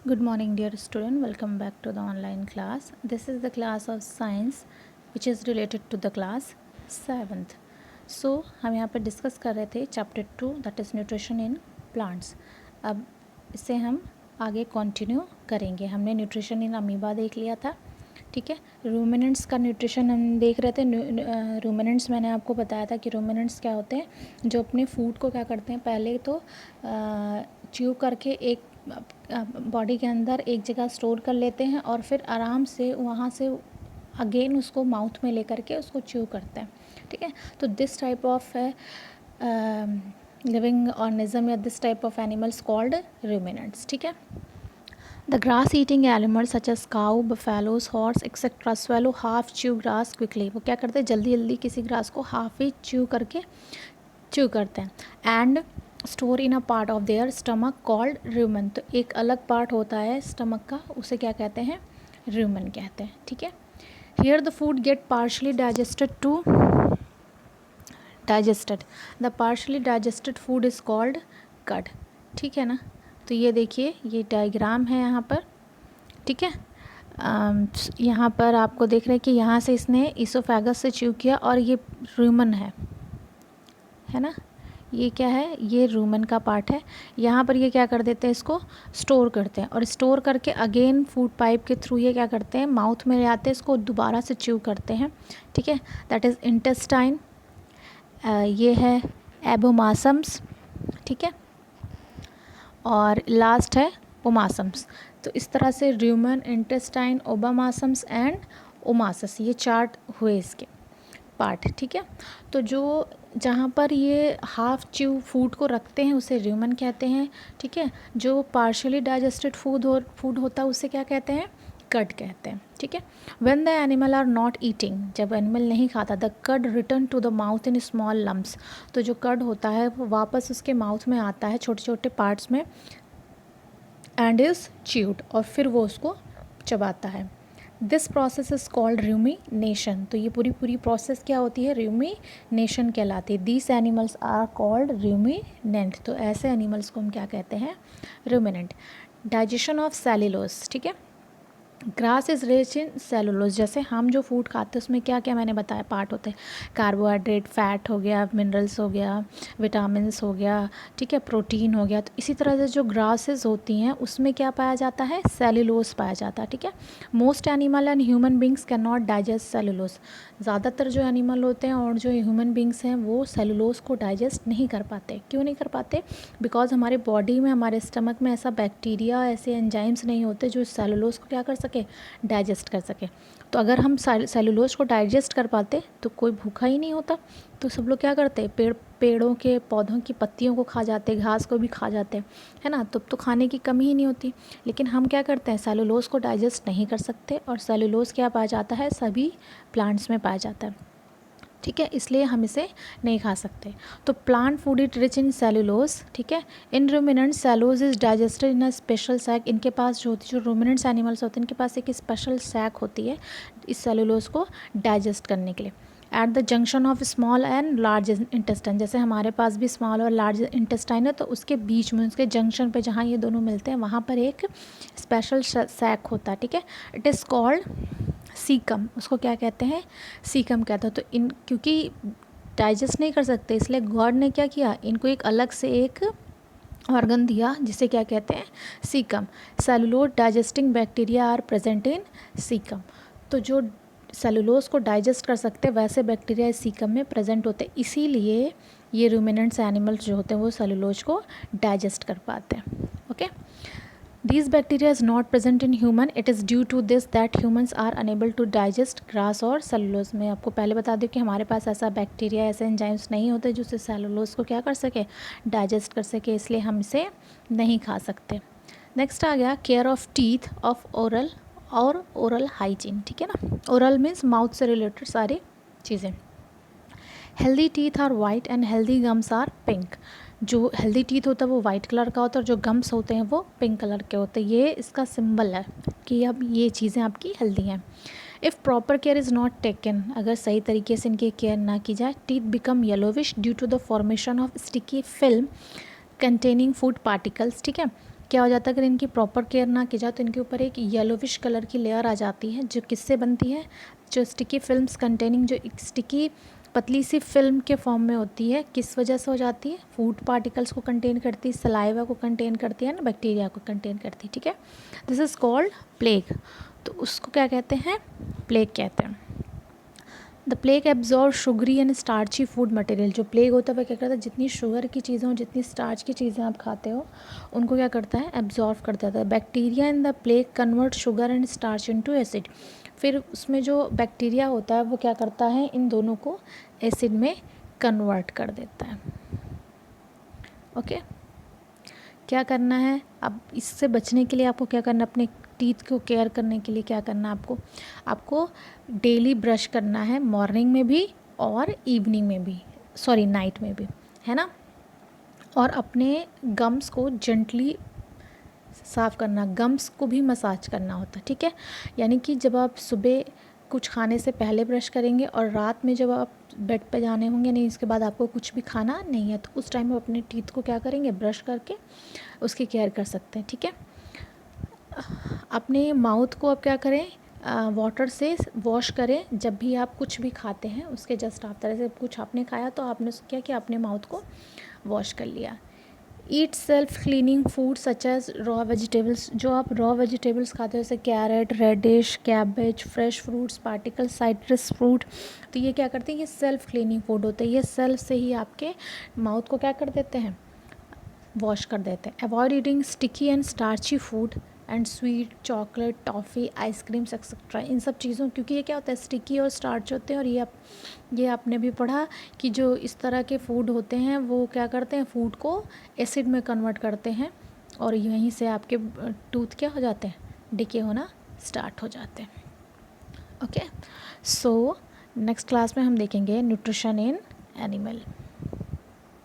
Good morning, dear student. Welcome back to the online class. This is the class of science which is related to the class 7th. So हम यहाँ पर discuss कर रहे थे chapter 2 that is nutrition in plants. अब इससे हम आगे कंटिन्यू करेंगे. हमने न्यूट्रिशन इन अमीबा देख लिया था. ठीक है. रूमिनेंट्स का न्यूट्रिशन हम देख रहे थे. रूमिनेंट्स मैंने आपको बताया था कि रूमिनेंट्स क्या होते हैं, जो अपने फूड को क्या करते हैं, पहले तो च्यू करके एक बॉडी के अंदर एक जगह स्टोर कर लेते हैं और फिर आराम से वहाँ से अगेन उसको माउथ में लेकर के उसको च्यू करते हैं. ठीक है. तो this type of living organism या this type of animals called ruminants. ठीक है. The grass eating animals such as cow, buffaloes, horse etc. swallow half chew grass quickly. वो क्या करते हैं, जल्दी जल्दी किसी ग्रास को हाफ ही च्यू करते हैं. And store in a part of their stomach called Roman. तो एक अलग पार्ट होता है स्टमक का, उसे क्या कहते हैं, रूमन कहते हैं. ठीक है. Here the food gate partially digested. The partially digested food is called कड. ठीक है ना. तो ये देखिए, ये डायग्राम है यहाँ पर. ठीक है. यहाँ पर आपको देख रहे हैं कि यहाँ से इसने इसोफेगस से च्यू किया और ये रूमन है ना. ये क्या है, ये रूमन का पार्ट है. यहाँ पर ये क्या कर देते हैं, इसको स्टोर करते हैं और स्टोर करके अगेन फूड पाइप के थ्रू ये क्या करते हैं, माउथ में ले आते हैं, इसको दोबारा से च्यू करते हैं. ठीक है. That is intestine. ये है एबोमासम्स. ठीक है. और लास्ट है ओमासम्स. तो इस तरह से रूमन, इंटेस्टाइन, ओबामासम्स एंड ओमासस, ये चार्ट हुए इसके पार्ट. ठीक है. तो जो जहाँ पर ये हाफ च्यू फूड को रखते हैं उसे रूमन कहते हैं. ठीक है. जो पार्शियली डाइजेस्टेड फूड होता है उसे क्या कहते हैं, कड कहते हैं. ठीक है. When the animal are not eating, जब एनिमल नहीं खाता, the cud return to the mouth in small lumps. तो जो कड होता है वो वापस उसके माउथ में आता है छोटे छोटे पार्ट्स में एंड इज़ च्यूड, और फिर वो उसको चबाता है. This process is called rumination. तो ये पूरी प्रोसेस क्या होती है, रूमिनेशन कहलाती है. These animals are called ruminant. तो ऐसे एनिमल्स को हम क्या कहते हैं, रूमिनेंट. Digestion of cellulose. ठीक है. Grass is rich in cellulose. जैसे हम जो फूड खाते हैं उसमें क्या क्या मैंने बताया पार्ट होते हैं, कार्बोहाइड्रेट, फैट हो गया, मिनरल्स हो गया, विटामिन्स हो गया. ठीक है. प्रोटीन हो गया. तो इसी तरह से जो ग्रासेस होती हैं उसमें क्या पाया जाता है, सेलुलोज पाया जाता है. ठीक है. Most animal and human beings can not digest cellulose. ज़्यादातर जो एनिमल होते हैं और जो ह्यूमन बींग्स हैं वो सेलुलोज को डाइजेस्ट नहीं कर पाते. क्यों नहीं कर पाते, बिकॉज हमारे बॉडी में, हमारे स्टमक में ऐसा बैक्टीरिया, ऐसे एंजाइम्स नहीं होते जो सेलुलोज को क्या कर सके, डाइजेस्ट कर सके. तो अगर हम सेलुलोज को डाइजेस्ट कर पाते तो कोई भूखा ही नहीं होता. तो सब लोग क्या करते हैं, पेड़ों के पौधों की पत्तियों को खा जाते, घास को भी खा जाते, है ना. तो खाने की कमी ही नहीं होती. लेकिन हम क्या करते हैं, सेलुलोज को डाइजेस्ट नहीं कर सकते. और सेलुलोज क्या पाया जाता है, सभी प्लांट्स में पाया जाता है. ठीक है. इसलिए हम इसे नहीं खा सकते. तो plant food is rich in cellulose. ठीक है. In ruminant cellulose is digested in a special sac. इनके पास जो रूमिनेंट्स एनिमल्स होते हैं इनके पास एक स्पेशल सैक होती है इस सेलुलोज को डाइजेस्ट करने के लिए. At the junction of small and large intestine. जैसे हमारे पास भी स्मॉल और लार्ज इंटेस्टाइन है, तो उसके बीच में, उसके जंक्शन पे जहाँ ये दोनों मिलते हैं वहाँ पर एक स्पेशल सैक होता है. ठीक है. It is called caecum. उसको क्या कहते हैं, सीकम कहते हैं. तो इन क्योंकि डाइजेस्ट नहीं कर सकते इसलिए गॉड ने क्या किया, इनको एक अलग से एक ऑर्गन दिया जिसे क्या कहते हैं, caecum. Cellulose digesting bacteria are present in caecum. तो जो सेलुलोज को डाइजेस्ट कर सकते हैं वैसे बैक्टीरिया इस सीकम में प्रेजेंट होते हैं. इसीलिए ये रूमिनेंट्स एनिमल्स जो होते हैं वो सेलुलोज को डाइजेस्ट कर पाते हैं. Okay. These bacteria is not present in human. It is due to this that humans are unable to digest grass और cellulose. मैं आपको पहले बता दूं कि हमारे पास ऐसा बैक्टीरिया, ऐसे एंजाइम्स नहीं होते जो से सेलुलोज को क्या कर सके, डाइजेस्ट कर सके. इसलिए हम इसे नहीं खा सकते. नेक्स्ट आ गया care of teeth of oral और ओरल हाइजीन. ठीक है ना. ओरल मीन्स माउथ से रिलेटेड सारी चीज़ें. Healthy teeth are white and healthy gums are pink. जो हेल्दी टीथ होता है वो वाइट कलर का होता है और जो गम्स होते हैं वो पिंक कलर के होते हैं. ये इसका सिंबल है कि अब ये चीज़ें आपकी हेल्दी हैं. If proper care is not taken, अगर सही तरीके से इनकी केयर ना की जाए, teeth become yellowish due to the formation of sticky film containing food particles. ठीक है. क्या हो जाता है, अगर इनकी प्रॉपर केयर ना की जाए तो इनके ऊपर एक येलोविश कलर की लेयर आ जाती है, जो किससे बनती है, जो स्टिकी फिल्म्स कंटेनिंग, जो एक स्टिकी पतली सी फिल्म के फॉर्म में होती है, किस वजह से हो जाती है, फूड पार्टिकल्स को कंटेन करती है, सलाइवा को कंटेन करती है ना, बैक्टीरिया को कंटेन करती है, ठीक है। This is called plague. तो उसको क्या कहते हैं, प्लेग कहते हैं। The plague absorb sugary and starchy food material. जो प्लेग होता है वह क्या करता है, जितनी शुगर की चीज़ें हो, जितनी स्टार्च की चीज़ें आप खाते हो, उनको क्या करता है, एब्जॉर्व कर देता है। Bacteria in the plague convert sugar and starch into acid. फिर उसमें जो बैक्टीरिया होता है वो क्या करता है, इन दोनों को एसिड में कन्वर्ट कर देता है। ओके, क्या करना है अब, इससे बचने के लिए आपको क्या करना, अपने टीथ को केयर करने के लिए क्या करना है आपको डेली ब्रश करना है, मॉर्निंग में भी और इवनिंग में भी, सॉरी नाइट में भी, है ना। और अपने गम्स को जेंटली साफ़ करना, गम्स को भी मसाज करना होता है, ठीक है। यानी कि जब आप सुबह कुछ खाने से पहले ब्रश करेंगे और रात में जब आप बेड पे जाने होंगे, नहीं इसके बाद आपको कुछ भी खाना नहीं है, तो उस टाइम आप अपने टीथ को क्या करेंगे, ब्रश करके उसकी केयर कर सकते हैं, ठीक है। अपने माउथ को आप क्या करें, वाटर से वॉश करें जब भी आप कुछ भी खाते हैं, उसके जस्ट आप तरह से कुछ आपने खाया तो आपने क्या किया, अपने माउथ को वॉश कर लिया। Eat self cleaning food such as raw vegetables. जो आप रॉ वेजिटेबल्स खाते हो जैसे carrot, radish, cabbage, fresh fruits, particle, citrus fruit, तो ये क्या करते हैं, ये सेल्फ क्लीनिंग फूड होते हैं, ये सेल्फ से ही आपके माउथ को क्या कर देते हैं, वॉश कर देते हैं। Avoid eating sticky and starchy food and sweet, chocolate, toffee, ice creams etcetera. इन सब चीज़ों, क्योंकि ये क्या होता है, स्टिकी और स्टार्च होते हैं, और ये आपने भी पढ़ा कि जो इस तरह के फूड होते हैं वो क्या करते हैं, फूड को एसिड में कन्वर्ट करते हैं, और यहीं से आपके टूथ क्या हो जाते हैं, डिके होना स्टार्ट हो जाते हैं। ओके, सो नेक्स्ट क्लास में हम देखेंगे न्यूट्रिशन इन एनिमल।